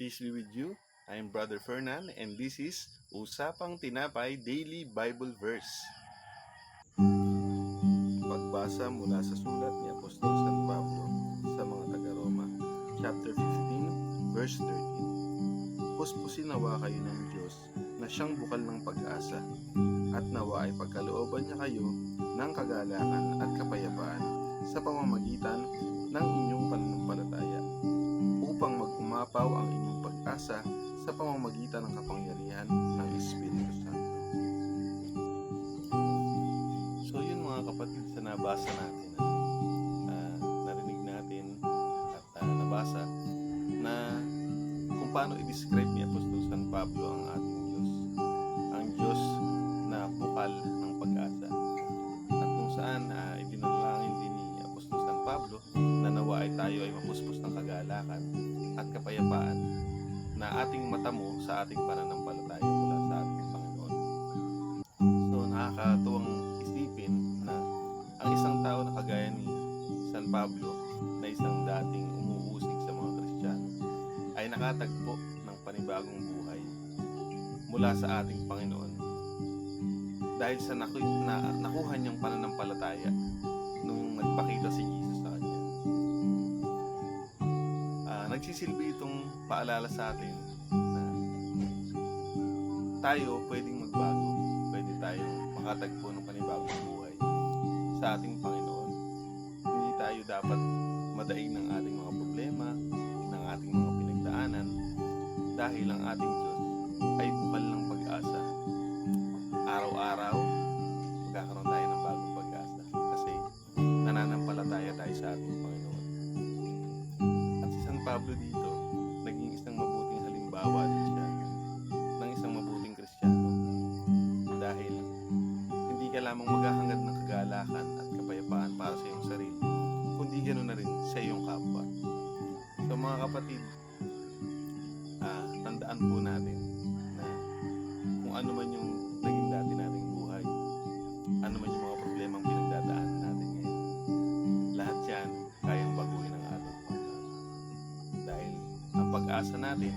Peace be with you. I am Brother Fernan and this is Usapang Tinapay Daily Bible Verse. Pagbasa mula sa sulat ni Apostol San Pablo sa mga taga-Roma, chapter 15, verse 13. Puspusin nawa kayo ng Diyos na siyang bukal ng pag-asa at nawa ay pagkalooban niya kayo ng kagalakan at kapayapaan sa pamamagitan ng inyong pananampalataya upang mag-umapaw ang inyong pag-asa sa pamamagitan ng kapangyarihan ng Espiritu Santo. So yun mga kapatid, sa nabasa natin, narinig natin at nabasa na kung paano i-describe ni Apostol San Pablo ang ating Diyos. Ang Diyos na bukal ng pag-asa. At kung saan idinalangin din ni Apostol San Pablo na nawa ay tayo ay mapuspos ng kagalakan at kapayapaan na ating matamo sa ating pananampalataya mula sa ating Panginoon. So nakakatuwang isipin na ang isang tao na kagaya ni San Pablo na isang dating umuusig sa mga Kristiyano ay nakatagpo ng panibagong buhay mula sa ating Panginoon dahil sa nakuha niyang pananampalataya nung nagpakita si Jesus sa kanya. Nagsisilbi itong paalala sa atin na tayo pwedeng magbago, pwede tayong makatagpo ng panibagong buhay sa ating Panginoon. Hindi tayo dapat madaig ng ating mga problema, ng ating mga pinagdaanan, dahil ang ating Diyos ay bukal ng pag-asa. Araw-araw, magkakaroon tayo ng bagong pag-asa kasi nananampalataya tayo sa ating Panginoon. At si San Pablo dito, naging isang mabuting halimbawa din siya ng isang mabuting Kristiyano dahil hindi ka lamang maghahangad ng kagalakan at kapayapaan para sa iyong sarili, kundi ganoon na rin sa iyong kapwa. So mga kapatid, tandaan po natin na kung ano man yung naging dati nating buhay, ano man yung mga problemang pinagdadaanan natin ngayon, lahat yan kayang baguhin ng ating Panginoon. Dahil ang pag-asa natin